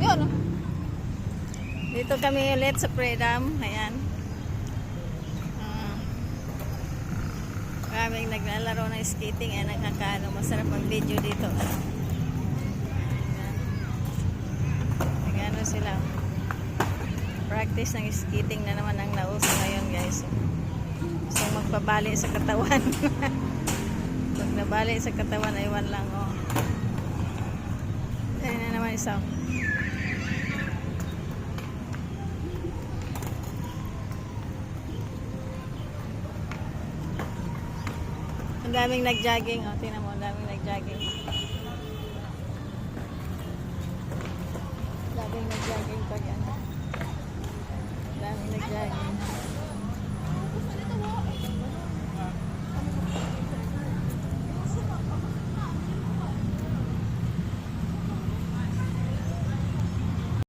yun. Dito kami ulit sa Freedom. Ayan. Maraming naglalaro ng skating. Ayan, nakakaano. Masarap ang video dito. Nagano sila. Practice ng skating na naman ang nauso ngayon, guys. So, magpabali sa katawan. Pag nabali sa katawan, aywan lang, oh. Ayan na naman isa. Ang daming nag-jogging, oh. Tingnan mo, ang daming nag-jogging. Daming nag-jogging pag ano. Daming nag-jogging.